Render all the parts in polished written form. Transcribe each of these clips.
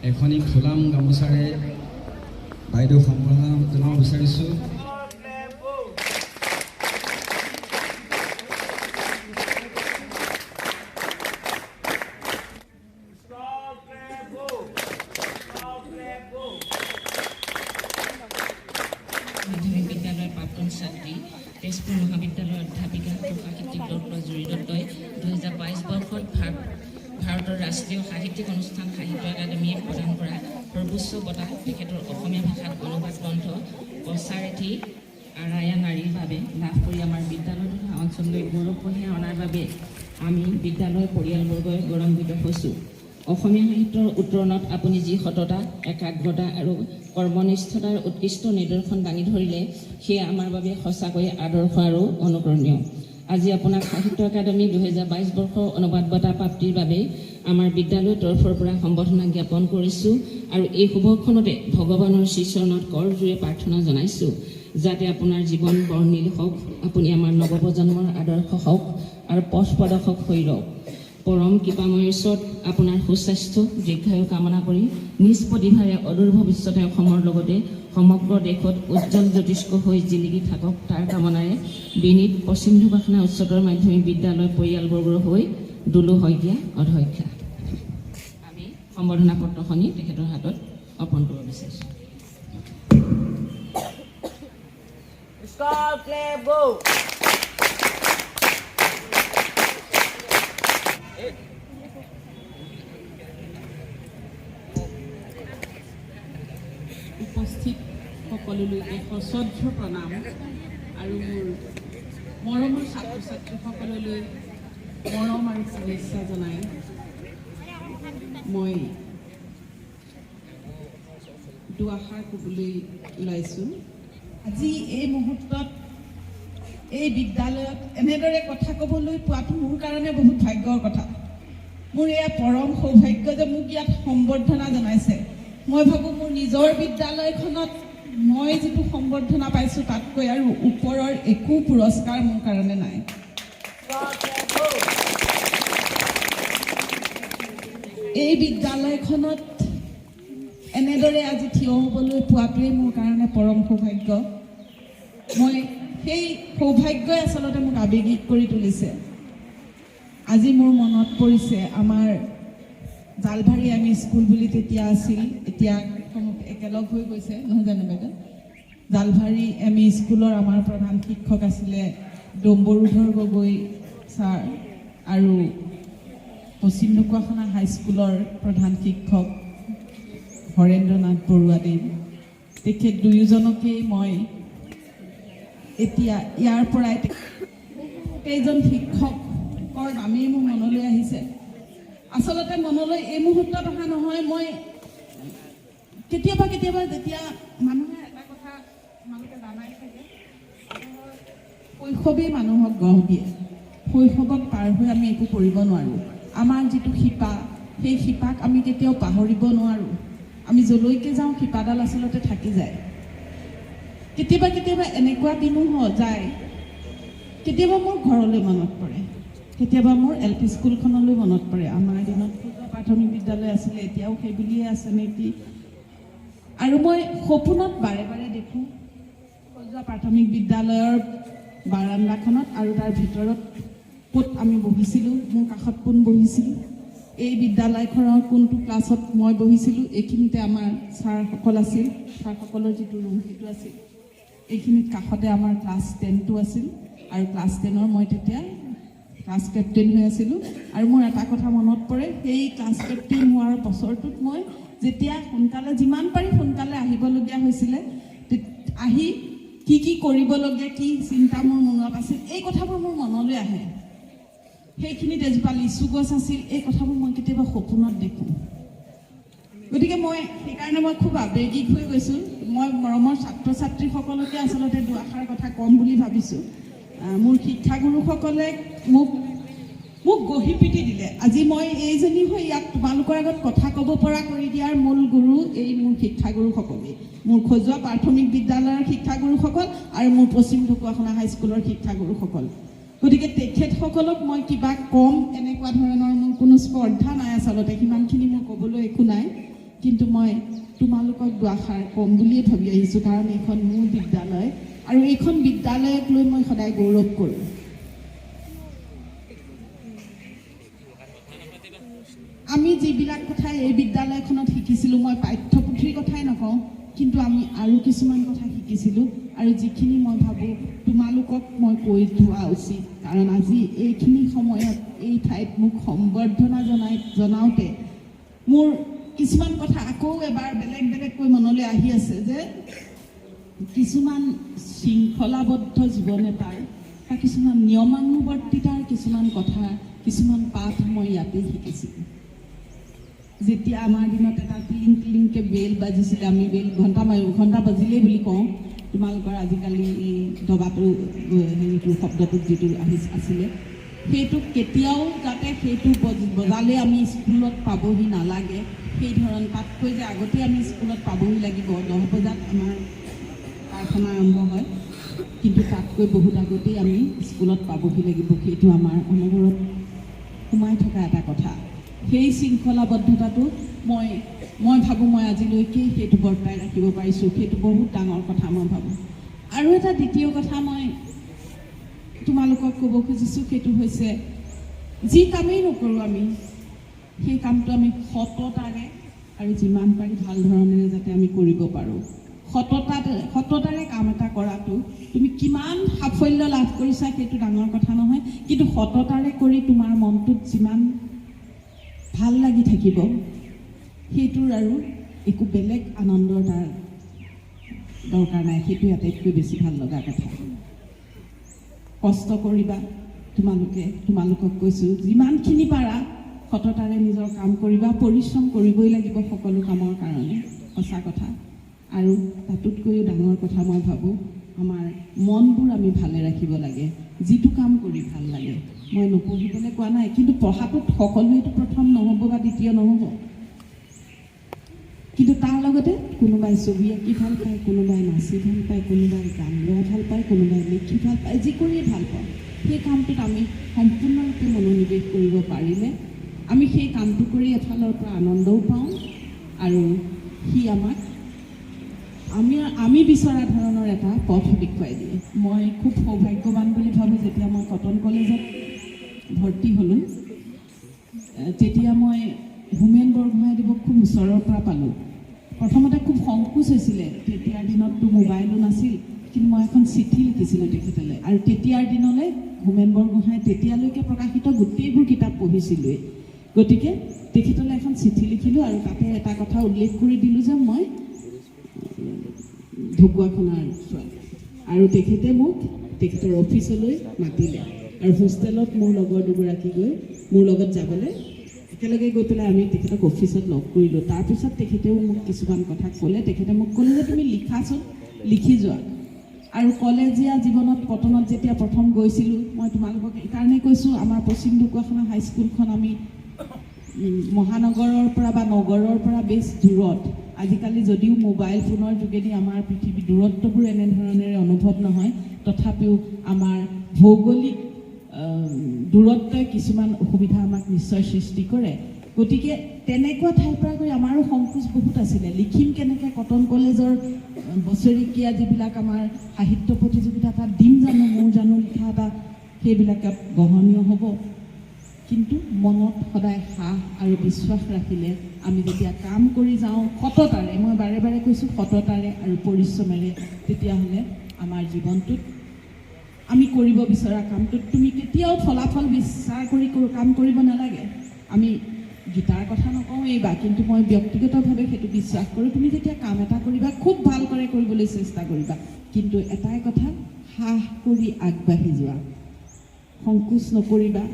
এখনি ফুলাম গামোচাৰে বাইদেউ সম্বৰ্ধনা জনাব বিচাৰিছোঁ। মাধ্যমিক বিদ্যালয়ৰ প্ৰাক্তন ছাত্ৰী তেজপুৰ মহাবিদ্যালয়ৰ অধ্যাপিকা সাহিত্যিক ডক্টৰ জুৰি দত্তই 2022 বৰ্ষত ভাৰতৰ ৰাষ্ট্ৰীয় সাহিত্যিক অনুষ্ঠান সাহিত্য একাডেমীয়ে প্ৰদান কৰা সৰ্বোচ্চ বঁটা তেখেতৰ অসমীয়া ভাষাত অনুবাদ গ্ৰন্থ প্ৰচাৰেথি আৰায়া নাৰীৰ বাবে লাভ কৰি আমাৰ বিদ্যালয় তথা অঞ্চললৈ গৌৰৱ কঢ়িয়াই অনাৰ বাবে আমি বিদ্যালয় পৰিয়ালবৰ্গই গৌৰৱান্বিত হৈছোঁ। অসমীয়া সাহিত্যৰ উত্তৰণত আপুনি যি সততা, একাগ্ৰতা আৰু কৰ্মনিষ্ঠতাৰ উৎকৃষ্ট নিদৰ্শন দাঙি ধৰিলে সেয়া আমাৰ বাবে সঁচাকৈয়ে আদৰ্শ আৰু অনুকৰণীয়। আজি আপোনাক সাহিত্য একাডেমী 2022 বৰ্ষৰ অনুবাদ বঁটা প্ৰাপ্তিৰ বাবে আমাৰ বিদ্যালয়ৰ তৰফৰ পৰা সম্বৰ্ধনা জ্ঞাপন কৰিছোঁ আৰু এই শুভক্ষণতে ভগৱানৰ শ্ৰীচৰণত কৰজোৰে প্ৰাৰ্থনা জনাইছোঁ যাতে আপোনাৰ জীৱন বৰ্ণিল হওক, আপুনি আমাৰ নৱপ্ৰজন্মৰ আদৰ্শ হওক আৰু পথ প্ৰদৰ্শক হৈ ৰওক। পৰম কৃপাময়ৰ ওচৰত আপোনাৰ সুস্বাস্থ্য দীৰ্ঘায়ু কামনা কৰি নিজ প্ৰতিভাৰে অদূৰ ভৱিষ্যতে অসমৰ লগতে সমগ্ৰ দেশত উজ্জ্বল জ্যোতিষ্ক হৈ জিলিকি থাকক তাৰ কামনাৰে বিনীত পশ্চিম ঢকুৱাখানা উচ্চতৰ মাধ্যমিক বিদ্যালয় পৰিয়ালবৰ্গৰ হৈ দুলু শইকীয়া অধ্যক্ষা। আমি সম্বৰ্ধনা পত্ৰখনি তেখেতৰ হাতত অৰ্পণ কৰিব বিচাৰিছোঁ। উপস্থিত সকলোলৈকে সশ্ৰদ্ধ প্ৰণাম আৰু মোৰ মৰমৰ ছাত্ৰ ছাত্ৰীসকললৈ মৰম আৰু শুভেচ্ছা জনাই মই দুআষাৰ ক'বলৈ ওলাইছোঁ। আজি এই মুহূৰ্তত এই বিদ্যালয়ত এনেদৰে কথা ক'বলৈ পোৱাটো মোৰ কাৰণে বহুত ভাগ্যৰ কথা। মোৰ এয়া পৰম সৌভাগ্য যে মোক ইয়াত সম্বৰ্ধনা জনাইছে। মই ভাবোঁ মোৰ নিজৰ বিদ্যালয়খনত মই যিটো সম্বৰ্ধনা পাইছোঁ তাতকৈ আৰু ওপৰৰ একো পুৰস্কাৰ মোৰ কাৰণে নাই। এই বিদ্যালয়খনত এনেদৰে আজি থিয় হ'বলৈ পোৱাটোৱেই মোৰ কাৰণে পৰম সৌভাগ্য। মই সেই সৌভাগ্যই আচলতে মোক আৱেগিক কৰি তুলিছে। আজি মোৰ মনত পৰিছে আমাৰ জালভাৰী আমি স্কুল বুলি তেতিয়া আছিল, এতিয়া একেলগ হৈ গৈছে নহয় জানো বাইদেউ? জালভাৰী এম ই স্কুলৰ আমাৰ প্ৰধান শিক্ষক আছিলে ডম্বৰুধৰ গগৈ ছাৰ আৰু পশ্চিম ঢকুৱাখানা হাইস্কুলৰ প্ৰধান শিক্ষক হৰেন্দ্ৰনাথ বৰুৱাদেৱ। তেখেত দুয়োজনকেই মই এতিয়া ইয়াৰ পৰাই কেইজন শিক্ষকৰ নামেই মোৰ মনলৈ আহিছে। আচলতে মনলৈ এই মুহূৰ্তত অহা নহয়, মই কেতিয়াবা যেতিয়া মানুহে এটা কথা তোমালোকে জানাই থাকে, শৈশৱেই মানুহক গঢ় দিয়ে। শৈশৱক পাৰ হৈ আমি একো কৰিব নোৱাৰোঁ। আমাৰ যিটো শিপা, সেই শিপাক আমি কেতিয়াও পাহৰিব নোৱাৰোঁ। আমি যলৈকে যাওঁ শিপাডাল আচলতে থাকি যায়। কেতিয়াবা এনেকুৱা দিনো যায়, কেতিয়াবা মোৰ ঘৰলৈ মনত পৰে, কেতিয়াবা মোৰ LP স্কুলখনলৈ মনত পৰে। আমাৰ দিনত প্ৰাথমিক বিদ্যালয় আছিলে, এতিয়াও সেই বুলিয়ে আছে নেকি। আৰু মই সপোনত বাৰে বাৰে দেখোঁ সজোৱা প্ৰাথমিক বিদ্যালয়ৰ বাৰাণ্ডাখনত আৰু তাৰ ভিতৰত ক'ত আমি বহিছিলোঁ, মোৰ কাষত কোন বহিছিলোঁ, এই বিদ্যালয়খনৰ কোনটো ক্লাছত মই বহিছিলোঁ, এইখিনিতে আমাৰ ছাৰসকল আছিল, ছাৰসকলৰ যিটো ৰুম সেইটো আছিল, এইখিনিত কাষতে আমাৰ ক্লাছ 10টো আছিল আৰু ক্লাছ 10ৰ মই তেতিয়া ক্লাছ কেপ্টেইন হৈ আছিলোঁ। আৰু মোৰ এটা কথা মনত পৰে, সেই ক্লাছ কেপ্টেইন হোৱাৰ বছৰটোত মই যেতিয়া সোনকালে যিমান পাৰি সোনকালে আহিবলগীয়া হৈছিলে, আহি কি কৰিবলগীয়া কি চিন্তা মোৰ মনত আছিল, এই কথাবোৰ মোৰ মনলৈ আহে। সেইখিনিত এজোপা লিচু গছ আছিল, এই কথাবোৰ মই কেতিয়াবা সপোনত দেখোঁ। গতিকে সেইকাৰণে মই খুব আৱেগিক হৈ গৈছোঁ। মই মৰমৰ ছাত্ৰ ছাত্ৰীসকলকে আচলতে দুআষাৰ কথা ক'ম বুলি ভাবিছোঁ। মোৰ শিক্ষাগুৰুসকলে মোক গঢ়ি পিটি দিলে। আজি মই এইজনী হৈ ইয়াত তোমালোকৰ আগত কথা ক'ব পৰা কৰি দিয়াৰ মূল গুৰু এই মোৰ শিক্ষাগুৰুসকলেই, মোৰ খজোৱা প্ৰাথমিক বিদ্যালয়ৰ শিক্ষাগুৰুসকল আৰু মোৰ পশ্চিম ঢকুৱাখানা হাইস্কুলৰ শিক্ষাগুৰুসকল। গতিকে তেখেতসকলক মই কিবা কম এনেকুৱা ধৰণৰ মোৰ কোনো স্পৰ্ধা নাই। আচলতে সিমানখিনি মোৰ ক'বলৈ একো নাই। কিন্তু মই তোমালোকক দুআষাৰ ক'ম বুলিয়ে ভাবি আহিছোঁ, কাৰণ এইখন মোৰ বিদ্যালয় আৰু এইখন বিদ্যালয়ক লৈ মই সদায় গৌৰৱ কৰোঁ। আমি যিবিলাক কথা এই বিদ্যালয়খনত শিকিছিলোঁ, মই পাঠ্যপুথিৰ কথাই নকওঁ, কিন্তু আমি আৰু কিছুমান কথা শিকিছিলোঁ, আৰু যিখিনি মই ভাবোঁ তোমালোকক মই কৈ থোৱা উচিত, কাৰণ আজি এইখিনি সময়ত এই ঠাইত মোক সম্বৰ্ধনা জনাওঁতে মোৰ কিছুমান কথা আকৌ এবাৰ বেলেগকৈ মনলৈ আহি আছে, যে কিছুমান শৃংখলাবদ্ধ জীৱন এটাৰ বা কিছুমান নিয়মানুৱৰ্তিতাৰ কিছুমান কথা, কিছুমান পাঠ মই ইয়াতে শিকিছিলোঁ। যেতিয়া আমাৰ দিনত এটা টিলিং টিলিংকৈ বেল বাজিছিলে, আমি বেল ঘণ্টা বাজিলেই বুলি কওঁ, তোমালোকৰ আজিকালি এই দবাটো হেৰিটো শব্দটোত যিটো আছিলে, সেইটো কেতিয়াও যাতে সেইটো বজালে আমি স্কুলত পাবহি নালাগে, সেই ধৰণ তাতকৈ যে আগতে আমি স্কুলত পাবহি লাগিব, 10 বজাত আমাৰ প্ৰাৰ্থনা আৰম্ভ হয়, কিন্তু তাতকৈ বহুত আগতেই আমি স্কুলত পাবহি লাগিব, সেইটো আমাৰ অনবৰত সোমাই থকা এটা কথা। সেই শৃংখলাবদ্ধতাটো মই ভাবোঁ মই আজিলৈকে সেইটো বৰ্তাই ৰাখিব পাৰিছোঁ, সেইটো বহুত ডাঙৰ কথা মই ভাবোঁ। আৰু এটা দ্বিতীয় কথা মই তোমালোকক ক'ব খুজিছোঁ, সেইটো হৈছে যি কামেই নকৰোঁ আমি, সেই কামটো আমি সততাৰে আৰু যিমান পাৰি ভাল ধৰণেৰে যাতে আমি কৰিব পাৰোঁ। সততাৰে কাম এটা কৰাটো, তুমি কিমান সাফল্য লাভ কৰিছা সেইটো ডাঙৰ কথা নহয়, কিন্তু সততাৰে কৰি তোমাৰ মনটোত যিমান ভাল লাগি থাকিব, সেইটোৰ আৰু একো বেলেগ আনন্দৰ তাৰ দৰকাৰ নাই, সেইটো আটাইতকৈ বেছি ভাল লগা কথা। কষ্ট কৰিবা, তোমালোকক কৈছোঁ, যিমানখিনি পাৰা সততাৰে নিজৰ কাম কৰিবা, পৰিশ্ৰম কৰিবই লাগিব সকলো কামৰ কাৰণে, সঁচা কথা। আৰু তাতোতকৈও ডাঙৰ কথা মই ভাবোঁ, আমাৰ মনবোৰ আমি ভালে ৰাখিব লাগে, যিটো কাম কৰি ভাল লাগে। মই নপঢ়িবলৈ কোৱা নাই, কিন্তু পঢ়াটোত সকলোৱেতো প্ৰথম নহ'ব বা দ্বিতীয় নহ'ব, কিন্তু তাৰ লগতে কোনোবাই ছবি আঁকি ভাল পায়, কোনোবাই নাচি ভাল পায়, কোনোবাই গান লোৱা ভাল পায়, কোনোবাই লিখি ভাল পায়, যি কৰিয়ে ভাল পাওঁ, সেই কামটোত আমি সম্পূৰ্ণৰূপে মনোনিৱেশ কৰিব পাৰিলে আমি সেই কামটো কৰি এফালৰ পৰা আনন্দও পাওঁ, আৰু সি আমাক আমি বিচৰা ধৰণৰ এটা পথ দেখুৱাই দিয়ে। মই খুব সৌভাগ্যৱান বুলি ভাবোঁ, যেতিয়া মই কটন কলেজত ভৰ্তি হ'লোঁ, তেতিয়া মই হোমেন বৰগোহাঁইদেৱক খুব ওচৰৰ পৰা পালোঁ। প্ৰথমতে খুব সংকোচ হৈছিলে, তেতিয়াৰ দিনততো মোবাইলো নাছিল, কিন্তু মই এখন চিঠি লিখিছিলোঁ তেখেতলৈ, আৰু তেতিয়াৰ দিনলৈ হোমেন বৰগোহাঁই তেতিয়ালৈকে প্ৰকাশিত গোটেইবোৰ কিতাপ পঢ়িছিলোঁৱেই, গতিকে তেখেতলৈ এখন চিঠি লিখিলোঁ, আৰু তাতে এটা কথা উল্লেখ কৰি দিলোঁ যে মই ঢকুৱাখানাৰ ছোৱালী, আৰু তেখেতে মোক তেখেতৰ অফিচলৈ মাতিলে, আৰু হোষ্টেলত মোৰ লগৰ দুগৰাকী গৈ মোৰ লগত যাবলৈ একেলগে গৈ পেলাই আমি তেখেতক অফিচত লগ কৰিলোঁ। তাৰপিছত তেখেতেও মোক কিছুমান কথা ক'লে, তেখেতে মোক ক'লে যে তুমি লিখাচোন, লিখি যোৱা। আৰু কলেজীয়া জীৱনত কটনত যেতিয়া প্ৰথম গৈছিলোঁ, মই তোমালোকক এইকাৰণেই কৈছোঁ, আমাৰ পশ্চিম ঢকুৱাখানা হাইস্কুলখন আমি মহানগৰৰ পৰা বা নগৰৰ পৰা বেছ দূৰত। আজিকালি যদিও মোবাইল ফোনৰ যোগেদি আমাৰ পৃথিৱীৰ দূৰত্ববোৰ এনেধৰণেৰে অনুভৱ নহয়, তথাপিও আমাৰ ভৌগোলিক দূৰত্বই কিছুমান অসুবিধা আমাক নিশ্চয় সৃষ্টি কৰে। গতিকে তেনেকুৱা ঠাইৰ পৰা গৈ আমাৰো সংকোচ বহুত আছিলে, লিখিম কেনেকৈ, কটন কলেজৰ বছৰেকীয়া যিবিলাক আমাৰ সাহিত্য প্ৰতিযোগিতা তাত দিম জানো, মোৰ জানো লিখা এটা, সেইবিলাকত গ্ৰহণীয় হ'ব। কিন্তু মনত সদায় সাহ আৰু বিশ্বাস ৰাখিলে আমি যেতিয়া কাম কৰি যাওঁ সততাৰে, মই বাৰে বাৰে কৈছোঁ সততাৰে আৰু পৰিশ্ৰমেৰে, তেতিয়াহ'লে আমাৰ জীৱনটোত আমি কৰিব বিচৰা কামটোত তুমি কেতিয়াও ফলাফল বিচাৰ কৰি কাম কৰিব নালাগে। আমি গীতাৰ কথা নকওঁ এইবাৰ, কিন্তু মই ব্যক্তিগতভাৱে সেইটো বিশ্বাস কৰোঁ, তুমি যেতিয়া কাম এটা কৰিবা খুব ভালকৈ কৰিবলৈ চেষ্টা কৰিবা, কিন্তু এটাই কথা, সাহ কৰি আগবাঢ়ি যোৱা, সংকোচ নকৰিবা।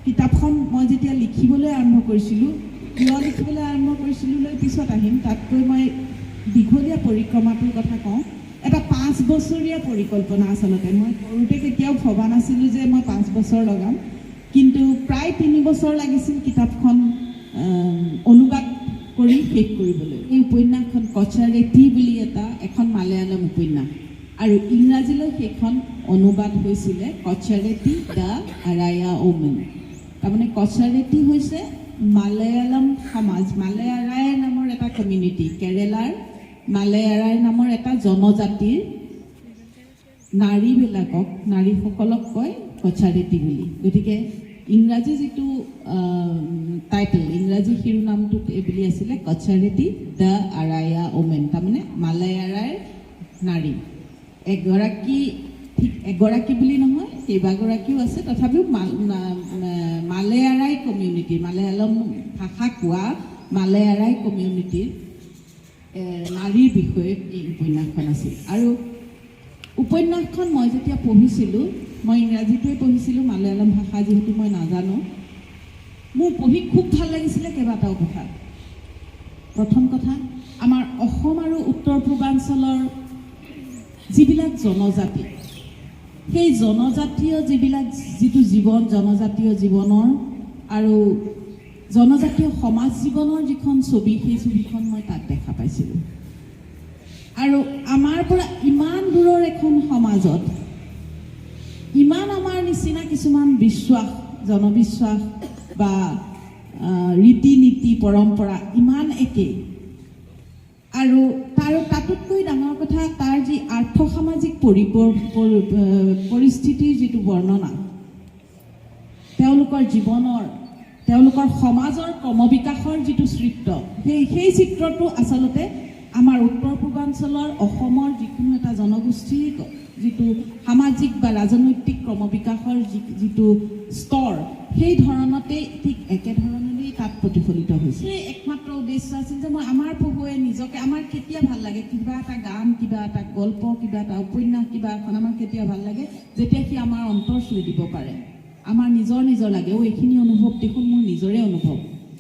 কিতাপখন মই যেতিয়া লিখিবলৈ আৰম্ভ কৰিছিলোঁ, কিয় লিখিবলৈ আৰম্ভ কৰিছিলোঁ লৈ পিছত আহিম, তাতকৈ মই দীঘলীয়া পৰিক্ৰমাটোৰ কথা কওঁ। এটা 5 বছৰীয়া পৰিকল্পনা আচলতে, মই সৰুতে কেতিয়াও ভবা নাছিলোঁ যে মই 5 বছৰ লগাম, কিন্তু প্ৰায় 3 বছৰ লাগিছিল কিতাপখন অনুবাদ কৰি শেষ কৰিবলৈ। এই উপন্যাসখন কচাৰেটি বুলি এখন মালয়ালম উপন্যাস, আৰু ইংৰাজীলৈ সেইখন অনুবাদ হৈছিলে কচাৰেটি দ্য আৰায়া ওমেন। তাৰমানে কচাৰেটি হৈছে মালয়ালম সমাজ, মালয়াৰায় নামৰ এটা কমিউনিটি কেৰেলাৰ মালায়াৰাই নামৰ এটা জনজাতিৰ নাৰীসকলক কয় কছাৰীটি বুলি গতিকে ইংৰাজী যিটো টাইটেল ইংৰাজী শিৰোনামটো বুলি আছিলে কছাৰীটি দ্য আৰায়া ওমেন তাৰমানে মালায়াৰাৰ নাৰী এগৰাকী বুলি নহয় কেইবাগৰাকীও আছে তথাপিও মালায়াৰাই কমিউনিটি মালায়ালম ভাষা কোৱা মালায়াৰাই কমিউনিটিৰ নাৰীৰ বিষয়ে এই উপন্যাসখন আছিল আৰু উপন্যাসখন মই যেতিয়া পঢ়িছিলোঁ মই ইংৰাজীটোৱে পঢ়িছিলোঁ মালায়ালম ভাষা যিহেতু মই নাজানো মোৰ পঢ়ি খুব ভাল লাগিছিলে কেইবাটাও কথা প্ৰথম কথা আমাৰ অসম আৰু উত্তৰ পূৰ্বাঞ্চলৰ যিবিলাক জনজাতি সেই জনজাতীয় যিটো জীৱন জনজাতীয় জীৱনৰ আৰু জনজাতীয় সমাজ জীৱনৰ যিখন ছবি সেই ছবিখন মই তাত দেখা পাইছিলোঁ আৰু আমাৰ পৰা ইমান দূৰৰ এখন সমাজত ইমান আমাৰ নিচিনা কিছুমান বিশ্বাস জনবিশ্বাস বা ৰীতি নীতি পৰম্পৰা ইমান একে আৰু তাতোতকৈ ডাঙৰ কথা তাৰ যি আৰ্থসামাজিক পৰিস্থিতিৰ যিটো বৰ্ণনা তেওঁলোকৰ জীৱনৰ তেওঁলোকৰ সমাজৰ ক্ৰমবিকাশৰ যিটো চিত্ৰ সেই চিত্ৰটো আচলতে আমাৰ উত্তৰ পূৰ্বাঞ্চলৰ অসমৰ যিকোনো এটা জনগোষ্ঠীৰ যিটো সামাজিক বা ৰাজনৈতিক ক্ৰমবিকাশৰ যিটো স্তৰ সেই ধৰণতেই ঠিক একেধৰণেই তাত প্ৰতিফলিত হৈছে একমাত্ৰ উদ্দেশ্য আছিল যে মই আমাৰ পঢ়ুৱৈ নিজকে আমাৰ কেতিয়া ভাল লাগে কিবা এটা গান কিবা এটা গল্প কিবা এটা উপন্যাস কিবা এখন আমাৰ কেতিয়া ভাল লাগে যেতিয়া সি আমাৰ অন্তৰ চুই দিব পাৰে আমাৰ নিজৰ লাগে এইখিনি অনুভৱ দেখোন মোৰ নিজৰে অনুভৱ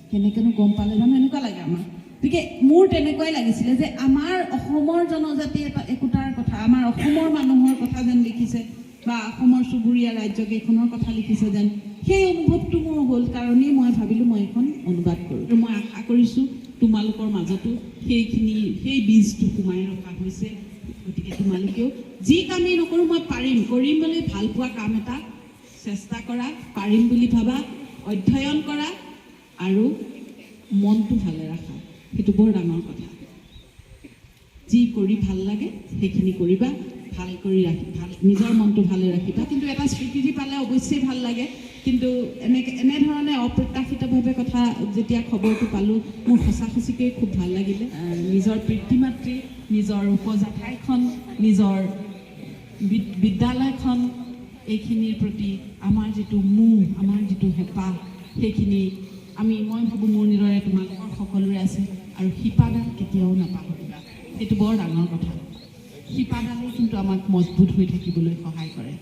কেনেকৈনো গম পালে জানো এনেকুৱা লাগে আমাৰ গতিকে মোৰ তেনেকুৱাই লাগিছিলে যে আমাৰ অসমৰ জনজাতি একোটাৰ কথা আমাৰ অসমৰ মানুহৰ কথা যেন লিখিছে বা অসমৰ চুবুৰীয়া ৰাজ্যকেইখনৰ কথা লিখিছে যেন সেই অনুভৱটো মোৰ হ'ল কাৰণেই মই ভাবিলোঁ মই এখন অনুবাদ কৰোঁ আৰু মই আশা কৰিছোঁ তোমালোকৰ মাজতো সেই বীজটো সোমাই ৰখা হৈছে গতিকে তোমালোকেও যি কামেই নকৰোঁ মই কৰিম বুলি ভাল পোৱা কাম এটা চেষ্টা কৰা পাৰিম বুলি ভাবা অধ্যয়ন কৰা আৰু মনটো ভালে ৰাখা সেইটো বৰ ডাঙৰ কথা যি কৰি ভাল লাগে সেইখিনি কৰিবা ভাল কৰি নিজৰ মনটো ভালে ৰাখিবা কিন্তু এটা স্বীকৃতি পালে অৱশ্যেই ভাল লাগে কিন্তু এনেধৰণে অপ্ৰত্যাশিতভাৱে কথা যেতিয়া খবৰটো পালোঁ মোৰ সঁচাকৈ খুব ভাল লাগিলে নিজৰ পিতৃ মাতৃ নিজৰ উপজাঠাইখন নিজৰ বিদ্যালয়খন এইখিনিৰ প্ৰতি আমাৰ যিটো আমাৰ যিটো হেঁপাহ সেইখিনি মই ভাবোঁ মোৰ নিজৰে তোমালোকৰ সকলোৰে আছে আৰু শিপাডাল কেতিয়াও নাপাহৰিবা সেইটো বৰ ডাঙৰ কথা শিপাডালেই কিন্তু আমাক মজবুত হৈ থাকিবলৈ সহায় কৰে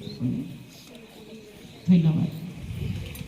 ধন্যবাদ